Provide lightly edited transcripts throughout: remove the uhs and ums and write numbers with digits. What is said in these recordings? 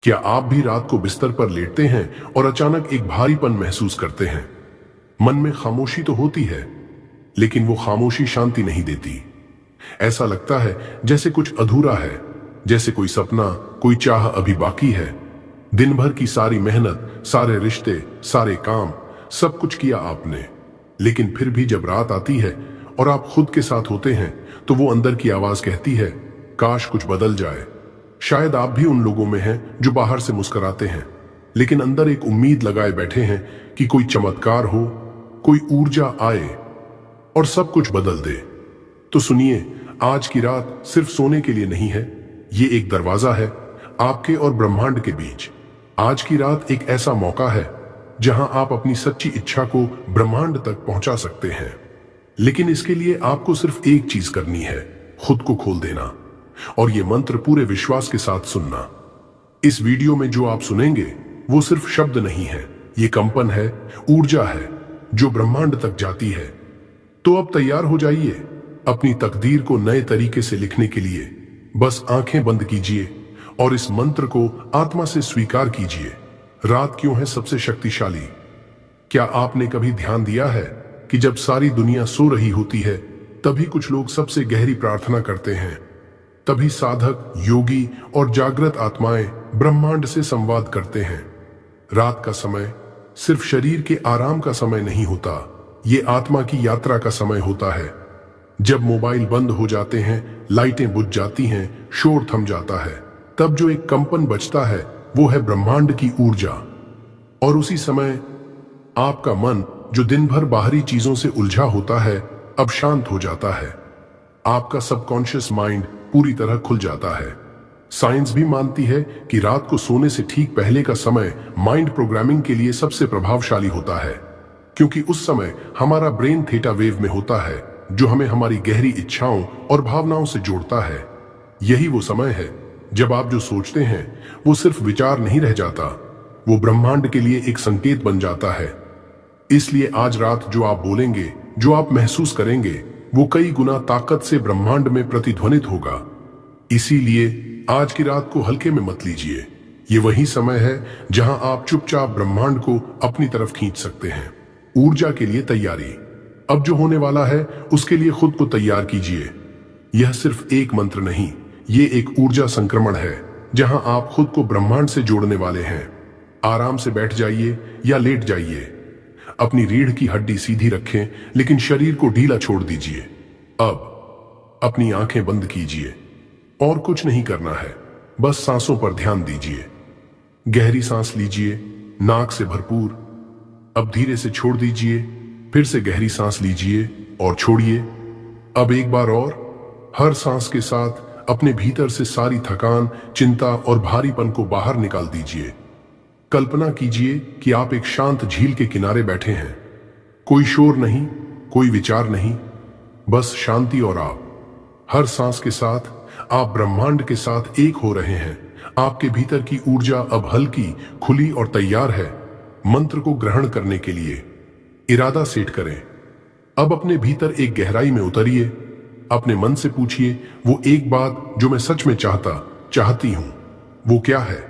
क्या आप भी रात को बिस्तर पर लेटते हैं और अचानक एक भारीपन महसूस करते हैं? मन में खामोशी तो होती है, लेकिन वो खामोशी शांति नहीं देती। ऐसा लगता है जैसे कुछ अधूरा है, जैसे कोई सपना, कोई चाह अभी बाकी है। दिन भर की सारी मेहनत, सारे रिश्ते, सारे काम, सब कुछ किया आपने, लेकिन फिर भी जब रात आती है और आप खुद के साथ होते हैं, तो वो अंदर की आवाज कहती है, काश कुछ बदल जाए। शायद आप भी उन लोगों में हैं जो बाहर से मुस्कुराते हैं, लेकिन अंदर एक उम्मीद लगाए बैठे हैं कि कोई चमत्कार हो, कोई ऊर्जा आए और सब कुछ बदल दे। तो सुनिए, आज की रात सिर्फ सोने के लिए नहीं है, ये एक दरवाजा है आपके और ब्रह्मांड के बीच। आज की रात एक ऐसा मौका है जहां आप अपनी सच्ची इच्छा को ब्रह्मांड तक पहुंचा सकते हैं। लेकिन इसके लिए आपको सिर्फ एक चीज करनी है, खुद को खोल देना और ये मंत्र पूरे विश्वास के साथ सुनना। इस वीडियो में जो आप सुनेंगे वो सिर्फ शब्द नहीं है, ये कंपन है, ऊर्जा है जो ब्रह्मांड तक जाती है। तो अब तैयार हो जाइए अपनी तकदीर को नए तरीके से लिखने के लिए। बस आंखें बंद कीजिए और इस मंत्र को आत्मा से स्वीकार कीजिए। रात क्यों है सबसे शक्तिशाली? क्या आपने कभी ध्यान दिया है कि जब सारी दुनिया सो रही होती है, तभी कुछ लोग सबसे गहरी प्रार्थना करते हैं। तभी साधक, योगी और जागृत आत्माएं ब्रह्मांड से संवाद करते हैं। रात का समय सिर्फ शरीर के आराम का समय नहीं होता, ये आत्मा की यात्रा का समय होता है। जब मोबाइल बंद हो जाते हैं, लाइटें बुझ जाती हैं, शोर थम जाता है, तब जो एक कंपन बचता है वो है ब्रह्मांड की ऊर्जा। और उसी समय आपका मन, जो दिन भर बाहरी चीजों से उलझा होता है, अब शांत हो जाता है। आपका सबकॉन्शियस माइंड पूरी तरह खुल जाता है। साइंस भी मानती है कि रात को सोने से ठीक पहले का समय माइंड प्रोग्रामिंग के लिए सबसे प्रभावशाली होता है, क्योंकि उस समय हमारा ब्रेन थीटा वेव में होता है, जो हमें हमारी गहरी इच्छाओं और भावनाओं से जोड़ता है। यही वो समय है जब आप जो सोचते हैं वो सिर्फ विचार नहीं रह जाता, वो ब्रह्मांड के लिए एक संकेत बन जाता है। इसलिए आज रात जो आप बोलेंगे, जो आप महसूस करेंगे, वो कई गुना ताकत से ब्रह्मांड में प्रतिध्वनित होगा। इसीलिए आज की रात को हल्के में मत लीजिए। ये वही समय है जहां आप चुपचाप ब्रह्मांड को अपनी तरफ खींच सकते हैं। ऊर्जा के लिए तैयारी। अब जो होने वाला है उसके लिए खुद को तैयार कीजिए। यह सिर्फ एक मंत्र नहीं, ये एक ऊर्जा संक्रमण है जहां आप खुद को ब्रह्मांड से जोड़ने वाले हैं। आराम से बैठ जाइए या लेट जाइए। अपनी रीढ़ की हड्डी सीधी रखें, लेकिन शरीर को ढीला छोड़ दीजिए। अब अपनी आंखें बंद कीजिए और कुछ नहीं करना है, बस सांसों पर ध्यान दीजिए। गहरी सांस लीजिए, नाक से भरपूर। अब धीरे से छोड़ दीजिए, फिर से गहरी सांस लीजिए और छोड़िए। अब एक बार और। हर सांस के साथ अपने भीतर से सारी थकान, चिंता और भारीपन को बाहर निकाल दीजिए। कल्पना कीजिए कि आप एक शांत झील के किनारे बैठे हैं। कोई शोर नहीं, कोई विचार नहीं, बस शांति और आप। हर सांस के साथ आप ब्रह्मांड के साथ एक हो रहे हैं। आपके भीतर की ऊर्जा अब हल्की, खुली और तैयार है मंत्र को ग्रहण करने के लिए। इरादा सेट करें। अब अपने भीतर एक गहराई में उतरिए। अपने मन से पूछिए, वो एक बात जो मैं सच में चाहती हूं, वो क्या है?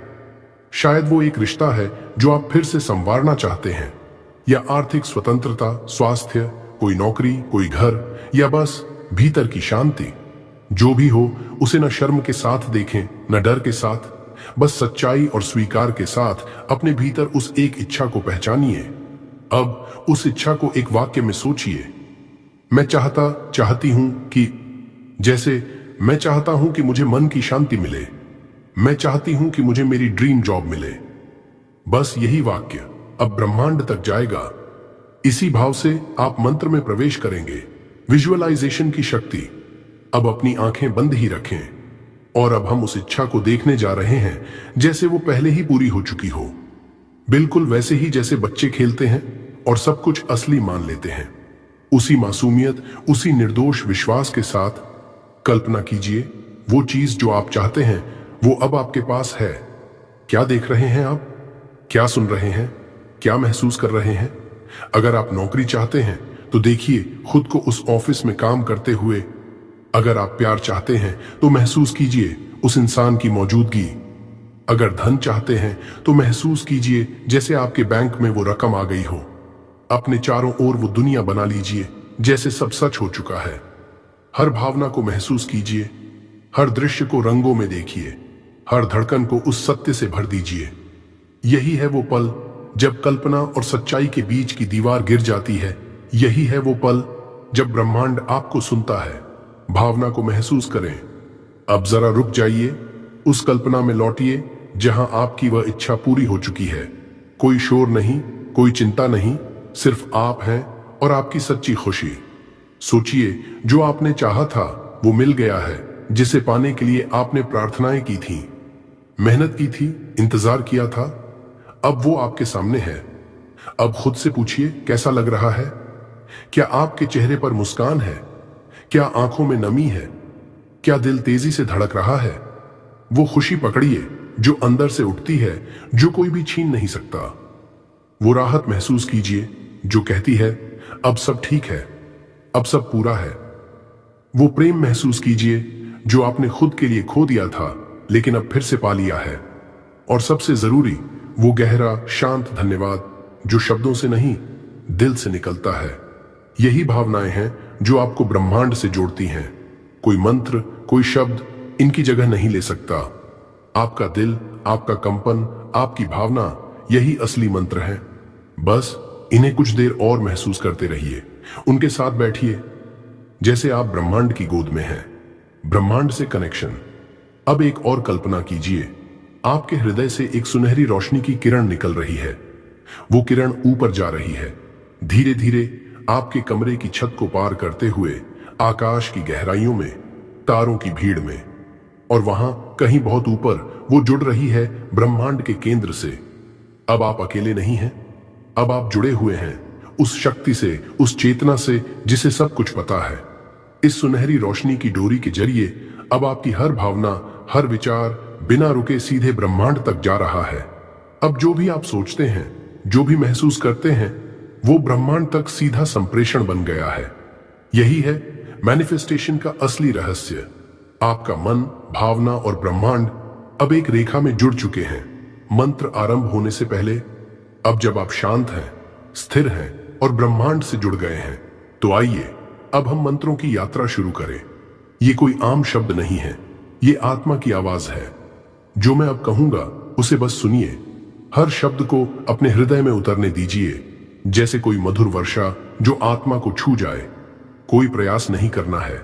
शायद वो एक रिश्ता है जो आप फिर से संवारना चाहते हैं, या आर्थिक स्वतंत्रता, स्वास्थ्य, कोई नौकरी, कोई घर, या बस भीतर की शांति। जो भी हो, उसे न शर्म के साथ देखें, न डर के साथ, बस सच्चाई और स्वीकार के साथ अपने भीतर उस एक इच्छा को पहचानिए। अब उस इच्छा को एक वाक्य में सोचिए। मैं चाहती हूं कि, जैसे मैं चाहता हूं कि मुझे मन की शांति मिले। मैं चाहती हूं कि मुझे मेरी ड्रीम जॉब मिले। बस यही वाक्य अब ब्रह्मांड तक जाएगा। इसी भाव से आप मंत्र में प्रवेश करेंगे। विजुअलाइजेशन की शक्ति। अब अपनी आंखें बंद ही रखें और अब हम उस इच्छा को देखने जा रहे हैं जैसे वो पहले ही पूरी हो चुकी हो। बिल्कुल वैसे ही जैसे बच्चे खेलते हैं और सब कुछ असली मान लेते हैं। उसी मासूमियत, उसी निर्दोष विश्वास के साथ कल्पना कीजिए, वो चीज जो आप चाहते हैं वो अब आपके पास है। क्या देख रहे हैं आप? क्या सुन रहे हैं? क्या महसूस कर रहे हैं? अगर आप नौकरी चाहते हैं तो देखिए खुद को उस ऑफिस में काम करते हुए। अगर आप प्यार चाहते हैं तो महसूस कीजिए उस इंसान की मौजूदगी। अगर धन चाहते हैं तो महसूस कीजिए जैसे आपके बैंक में वो रकम आ गई हो। अपने चारों ओर वो दुनिया बना लीजिए जैसे सब सच हो चुका है। हर भावना को महसूस कीजिए, हर दृश्य को रंगों में देखिए, हर धड़कन को उस सत्य से भर दीजिए। यही है वो पल जब कल्पना और सच्चाई के बीच की दीवार गिर जाती है। यही है वो पल जब ब्रह्मांड आपको सुनता है। भावना को महसूस करें। अब जरा रुक जाइए, उस कल्पना में लौटिए जहां आपकी वह इच्छा पूरी हो चुकी है। कोई शोर नहीं, कोई चिंता नहीं, सिर्फ आप हैं और आपकी सच्ची खुशी। सोचिए, जो आपने चाहा था वो मिल गया है, जिसे पाने के लिए आपने प्रार्थनाएं की थी, मेहनत की थी, इंतजार किया था। अब वो आपके सामने है। अब खुद से पूछिए, कैसा लग रहा है? क्या आपके चेहरे पर मुस्कान है? क्या आंखों में नमी है? क्या दिल तेजी से धड़क रहा है? वो खुशी पकड़िए जो अंदर से उठती है, जो कोई भी छीन नहीं सकता। वो राहत महसूस कीजिए जो कहती है, अब सब ठीक है, अब सब पूरा है। वो प्रेम महसूस कीजिए जो आपने खुद के लिए खो दिया था लेकिन अब फिर से पा लिया है। और सबसे जरूरी, वो गहरा शांत धन्यवाद जो शब्दों से नहीं, दिल से निकलता है। यही भावनाएं हैं जो आपको ब्रह्मांड से जोड़ती हैं। कोई मंत्र, कोई शब्द इनकी जगह नहीं ले सकता। आपका दिल, आपका कंपन, आपकी भावना, यही असली मंत्र है। बस इन्हें कुछ देर और महसूस करते रहिए, उनके साथ बैठिए जैसे आप ब्रह्मांड की गोद में हैं। ब्रह्मांड से कनेक्शन। अब एक और कल्पना कीजिए, आपके हृदय से एक सुनहरी रोशनी की किरण निकल रही है। वो किरण ऊपर जा रही है, धीरे धीरे आपके कमरे की छत को पार करते हुए आकाश की गहराइयों में, तारों की भीड़ में। और वहां कहीं बहुत ऊपर वो जुड़ रही है ब्रह्मांड के केंद्र से। अब आप अकेले नहीं हैं, अब आप जुड़े हुए हैं उस शक्ति से, उस चेतना से जिसे सब कुछ पता है। इस सुनहरी रोशनी की डोरी के जरिए अब आपकी हर भावना, हर विचार बिना रुके सीधे ब्रह्मांड तक जा रहा है। अब जो भी आप सोचते हैं, जो भी महसूस करते हैं, वो ब्रह्मांड तक सीधा संप्रेषण बन गया है। यही है मैनिफेस्टेशन का असली रहस्य। आपका मन, भावना और ब्रह्मांड अब एक रेखा में जुड़ चुके हैं। मंत्र आरंभ होने से पहले, अब जब आप शांत हैं, स्थिर हैं और ब्रह्मांड से जुड़ गए हैं, तो आइए अब हम मंत्रों की यात्रा शुरू करें। ये कोई आम शब्द नहीं है, ये आत्मा की आवाज है। जो मैं अब कहूंगा उसे बस सुनिए। हर शब्द को अपने हृदय में उतरने दीजिए जैसे कोई मधुर वर्षा जो आत्मा को छू जाए। कोई प्रयास नहीं करना है,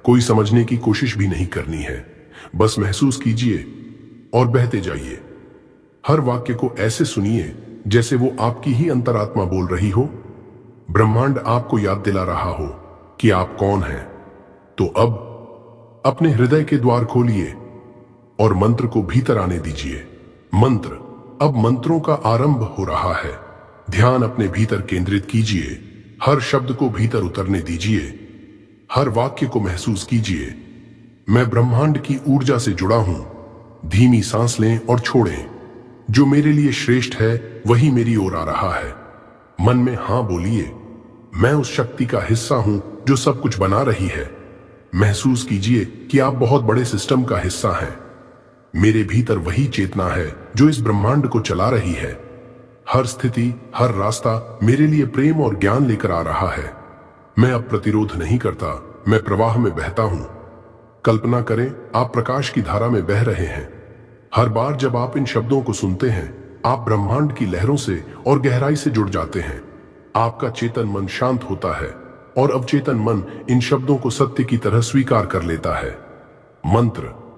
कोई समझने की कोशिश भी नहीं करनी है। बस महसूस कीजिए और बहते जाइए। हर वाक्य को ऐसे सुनिए जैसे वो आपकी ही अंतरात्मा बोल रही हो। ब्रह्मांड आपको याद दिला रहा हो कि आप कौन हैं। तो अब अपने हृदय के द्वार खोलिए और मंत्र को भीतर आने दीजिए। मंत्र। अब मंत्रों का आरंभ हो रहा है। ध्यान अपने भीतर केंद्रित कीजिए। हर शब्द को भीतर उतरने दीजिए। हर वाक्य को महसूस कीजिए। मैं ब्रह्मांड की ऊर्जा से जुड़ा हूं। धीमी सांस लें और छोड़ें। जो मेरे लिए श्रेष्ठ है वही मेरी ओर आ रहा है। मन में हां बोलिए, मैं उस शक्ति का हिस्सा हूं जो सब कुछ बना रही है। महसूस कीजिए कि आप बहुत बड़े सिस्टम का हिस्सा हैं। मेरे भीतर वही चेतना है जो इस ब्रह्मांड को चला रही है। हर स्थिति, हर रास्ता मेरे लिए प्रेम और ज्ञान लेकर आ रहा है। मैं अब प्रतिरोध नहीं करता, मैं प्रवाह में बहता हूं। कल्पना करें, आप प्रकाश की धारा में बह रहे हैं। हर बार जब आप इन शब्दों को सुनते हैं, आप ब्रह्मांड की लहरों से और गहराई से जुड़ जाते हैं। आपका चेतन मन शांत होता है और अवचेतन मन इन शब्दों को सत्य की तरह स्वीकार कर लेता है। मंत्र।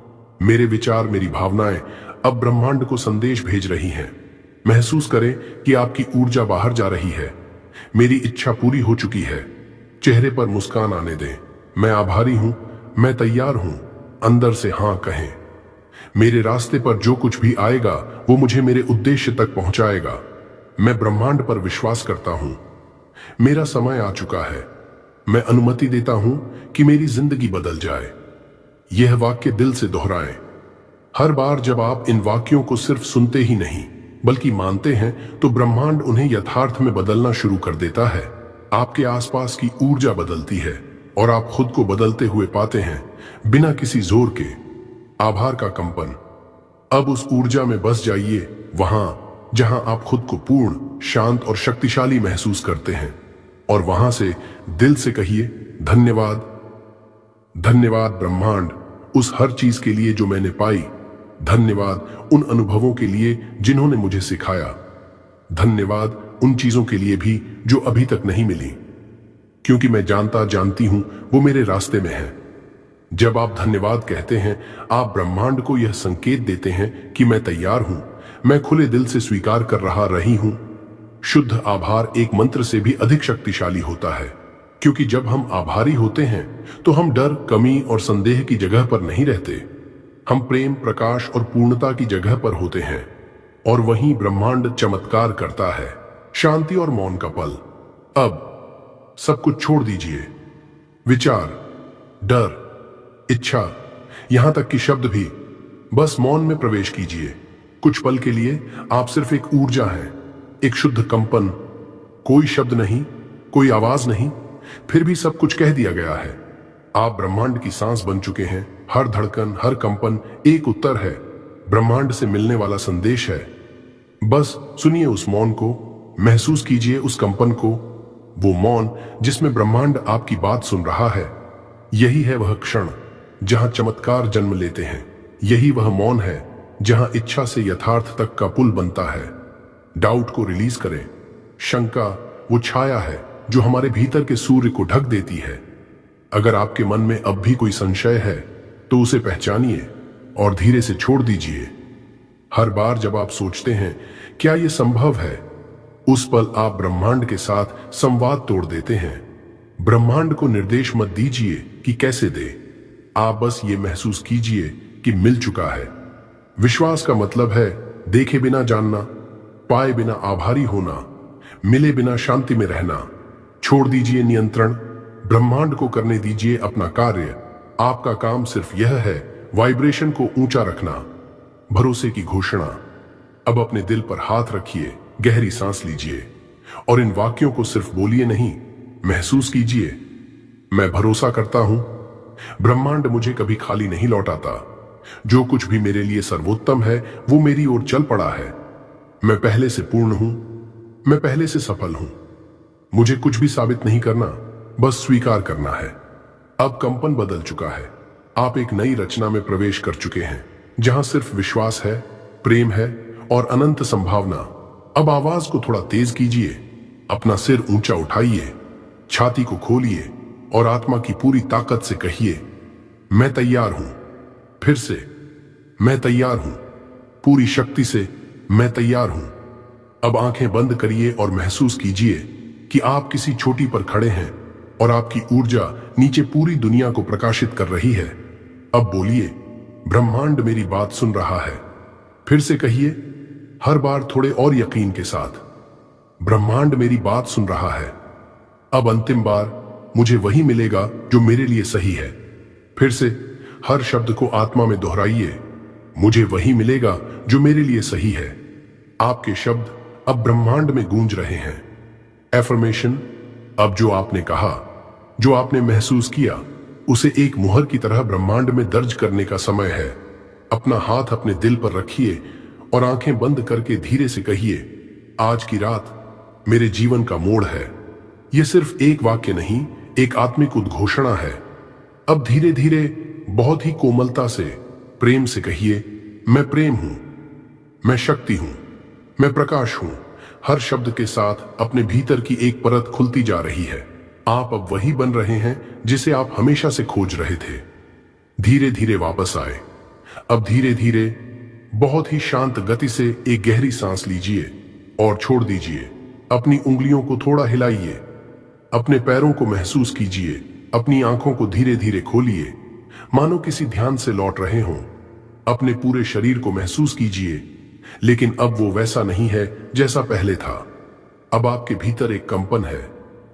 मेरे विचार, मेरी भावनाएं अब ब्रह्मांड को संदेश भेज रही हैं। महसूस करें कि आपकी ऊर्जा बाहर जा रही है। मेरी इच्छा पूरी हो चुकी है। चेहरे पर मुस्कान आने दें। मैं आभारी हूं, मैं तैयार हूं। अंदर से हां कहें। मेरे रास्ते पर जो कुछ भी आएगा वो मुझे मेरे उद्देश्य तक पहुंचाएगा। मैं ब्रह्मांड पर विश्वास करता हूं। मेरा समय आ चुका है। मैं अनुमति देता हूं कि मेरी जिंदगी बदल जाए। यह वाक्य दिल से दोहराएं। हर बार जब आप इन वाक्यों को सिर्फ सुनते ही नहीं बल्कि मानते हैं, तो ब्रह्मांड उन्हें यथार्थ में बदलना शुरू कर देता है। आपके आसपास की ऊर्जा बदलती है और आप खुद को बदलते हुए पाते हैं, बिना किसी जोर के। आभार का कंपन। अब उस ऊर्जा में बस जाइए, वहां जहां आप खुद को पूर्ण, शांत और शक्तिशाली महसूस करते हैं। और वहां से दिल से कहिए, धन्यवाद, धन्यवाद ब्रह्मांड, उस हर चीज के लिए जो मैंने पाई। धन्यवाद उन अनुभवों के लिए जिन्होंने मुझे सिखाया। धन्यवाद उन चीजों के लिए भी जो अभी तक नहीं मिली, क्योंकि मैं जानती हूं वो मेरे रास्ते में है। जब आप धन्यवाद कहते हैं, आप ब्रह्मांड को यह संकेत देते हैं कि मैं तैयार हूं, मैं खुले दिल से स्वीकार कर रही हूं। शुद्ध आभार एक मंत्र से भी अधिक शक्तिशाली होता है, क्योंकि जब हम आभारी होते हैं तो हम डर, कमी और संदेह की जगह पर नहीं रहते। हम प्रेम, प्रकाश और पूर्णता की जगह पर होते हैं, और वहीं ब्रह्मांड चमत्कार करता है। शांति और मौन का पल। अब सब कुछ छोड़ दीजिए, विचार, डर, इच्छा, यहां तक कि शब्द भी। बस मौन में प्रवेश कीजिए। कुछ पल के लिए आप सिर्फ एक ऊर्जा हैं, एक शुद्ध कंपन। कोई शब्द नहीं, कोई आवाज नहीं, फिर भी सब कुछ कह दिया गया है। आप ब्रह्मांड की सांस बन चुके हैं। हर धड़कन, हर कंपन एक उत्तर है, ब्रह्मांड से मिलने वाला संदेश है। बस सुनिए उस मौन को, महसूस कीजिए उस कंपन को, वो मौन जिसमें ब्रह्मांड आपकी बात सुन रहा है। यही है वह क्षण जहां चमत्कार जन्म लेते हैं। यही वह मौन है जहां इच्छा से यथार्थ तक का पुल बनता है। डाउट को रिलीज करें। शंका वो छाया है जो हमारे भीतर के सूर्य को ढक देती है। अगर आपके मन में अब भी कोई संशय है तो उसे पहचानिए और धीरे से छोड़ दीजिए। हर बार जब आप सोचते हैं क्या यह संभव है, उस पल आप ब्रह्मांड के साथ संवाद तोड़ देते हैं। ब्रह्मांड को निर्देश मत दीजिए कि कैसे दे, आप बस ये महसूस कीजिए कि मिल चुका है। विश्वास का मतलब है देखे बिना जानना, पाए बिना आभारी होना, मिले बिना शांति में रहना। छोड़ दीजिए नियंत्रण, ब्रह्मांड को करने दीजिए अपना कार्य। आपका काम सिर्फ यह है, वाइब्रेशन को ऊंचा रखना। भरोसे की घोषणा। अब अपने दिल पर हाथ रखिए, गहरी सांस लीजिए और इन वाक्यों को सिर्फ बोलिए नहीं, महसूस कीजिए। मैं भरोसा करता हूं, ब्रह्मांड मुझे कभी खाली नहीं लौटाता। जो कुछ भी मेरे लिए सर्वोत्तम है वो मेरी ओर चल पड़ा है। मैं पहले से पूर्ण हूं, मैं पहले से सफल हूं। मुझे कुछ भी साबित नहीं करना, बस स्वीकार करना है। अब कंपन बदल चुका है। आप एक नई रचना में प्रवेश कर चुके हैं, जहां सिर्फ विश्वास है, प्रेम है और अनंत संभावना। अब आवाज को थोड़ा तेज कीजिए, अपना सिर ऊंचा उठाइए, छाती को खोलिए और आत्मा की पूरी ताकत से कहिए, मैं तैयार हूं। फिर से, मैं तैयार हूं। पूरी शक्ति से, मैं तैयार हूं। अब आंखें बंद करिए और महसूस कीजिए कि आप किसी चोटी पर खड़े हैं और आपकी ऊर्जा नीचे पूरी दुनिया को प्रकाशित कर रही है। अब बोलिए, ब्रह्मांड मेरी बात सुन रहा है। फिर से कहिए, हर बार थोड़े और यकीन के साथ, ब्रह्मांड मेरी बात सुन रहा है। अब अंतिम बार मुझे वही मिलेगा जो मेरे लिए सही है। फिर से हर शब्द को आत्मा में दोहराइए, मुझे वही मिलेगा जो मेरे लिए सही है। आपके शब्द अब ब्रह्मांड में गूंज रहे हैं। एफर्मेशन। अब जो आपने कहा, जो आपने महसूस किया, उसे एक मुहर की तरह ब्रह्मांड में दर्ज करने का समय है। अपना हाथ अपने दिल पर रखिए और आंखें बंद करके धीरे से कहिए, आज की रात मेरे जीवन का मोड़ है। यह सिर्फ एक वाक्य नहीं, एक आत्मिक उद्घोषणा है। अब धीरे धीरे, बहुत ही कोमलता से, प्रेम से कहिए, मैं प्रेम हूं, मैं शक्ति हूं, मैं प्रकाश हूं। हर शब्द के साथ अपने भीतर की एक परत खुलती जा रही है। आप अब वही बन रहे हैं जिसे आप हमेशा से खोज रहे थे। धीरे धीरे वापस आए। अब धीरे धीरे, बहुत ही शांत गति से एक गहरी सांस लीजिए और छोड़ दीजिए। अपनी उंगलियों को थोड़ा हिलाइए, अपने पैरों को महसूस कीजिए, अपनी आंखों को धीरे धीरे खोलिए, मानो किसी ध्यान से लौट रहे हों। अपने पूरे शरीर को महसूस कीजिए, लेकिन अब वो वैसा नहीं है जैसा पहले था। अब आपके भीतर एक कंपन है,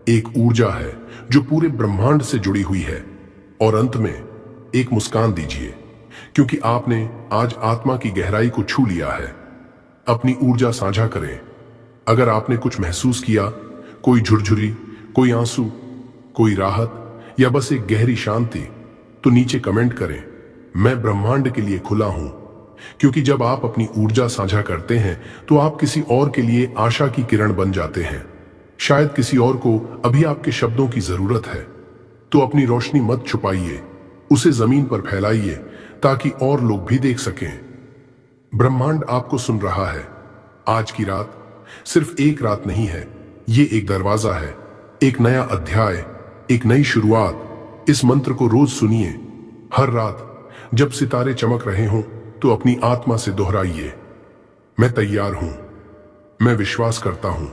एक ऊर्जा है जो पूरे ब्रह्मांड से जुड़ी हुई है। और अंत में एक मुस्कान दीजिए, क्योंकि आपने आज आत्मा की गहराई को छू लिया है। अपनी ऊर्जा साझा करें। अगर आपने कुछ महसूस किया, कोई झुरझुरी, कोई आंसू, कोई राहत या बस एक गहरी शांति, तो नीचे कमेंट करें, मैं ब्रह्मांड के लिए खुला हूं। क्योंकि जब आप अपनी ऊर्जा साझा करते हैं तो आप किसी और के लिए आशा की किरण बन जाते हैं। शायद किसी और को अभी आपके शब्दों की जरूरत है, तो अपनी रोशनी मत छुपाइए, उसे जमीन पर फैलाइए ताकि और लोग भी देख सकें। ब्रह्मांड आपको सुन रहा है। आज की रात सिर्फ एक रात नहीं है, ये एक दरवाजा है, एक नया अध्याय, एक नई शुरुआत। इस मंत्र को रोज सुनिए। हर रात जब सितारे चमक रहे हों तो अपनी आत्मा से दोहराइए, मैं तैयार हूं, मैं विश्वास करता हूं,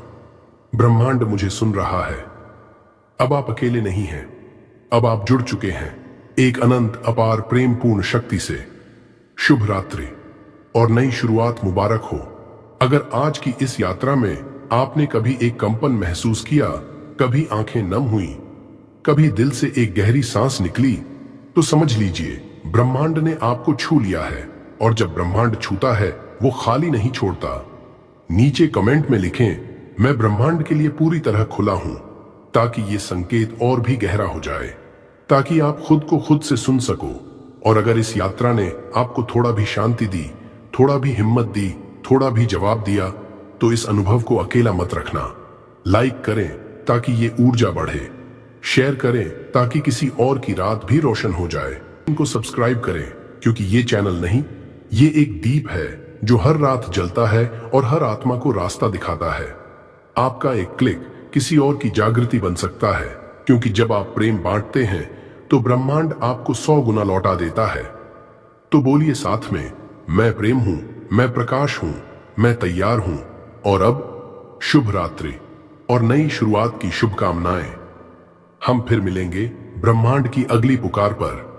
ब्रह्मांड मुझे सुन रहा है। अब आप अकेले नहीं हैं, अब आप जुड़ चुके हैं एक अनंत अपार प्रेमपूर्ण शक्ति से। शुभ रात्रि और नई शुरुआत मुबारक हो। अगर आज की इस यात्रा में आपने कभी एक कंपन महसूस किया, कभी आंखें नम हुई, कभी दिल से एक गहरी सांस निकली, तो समझ लीजिए ब्रह्मांड ने आपको छू लिया है। और जब ब्रह्मांड छूता है वो खाली नहीं छोड़ता। नीचे कमेंट में लिखें, मैं ब्रह्मांड के लिए पूरी तरह खुला हूं, ताकि ये संकेत और भी गहरा हो जाए, ताकि आप खुद को खुद से सुन सको। और अगर इस यात्रा ने आपको थोड़ा भी शांति दी, थोड़ा भी हिम्मत दी, थोड़ा भी जवाब दिया, तो इस अनुभव को अकेला मत रखना। लाइक करें ताकि ये ऊर्जा बढ़े, शेयर करें ताकि किसी और की रात भी रोशन हो जाए। इनको सब्सक्राइब करें, क्योंकि ये चैनल नहीं, ये एक दीप है जो हर रात जलता है और हर आत्मा को रास्ता दिखाता है। आपका एक क्लिक किसी और की जागृति बन सकता है, क्योंकि जब आप प्रेम बांटते हैं तो ब्रह्मांड आपको 100 गुना लौटा देता है। तो बोलिए साथ में, मैं प्रेम हूं, मैं प्रकाश हूं, मैं तैयार हूं। और अब शुभ रात्रि और नई शुरुआत की शुभकामनाएं। हम फिर मिलेंगे ब्रह्मांड की अगली पुकार पर।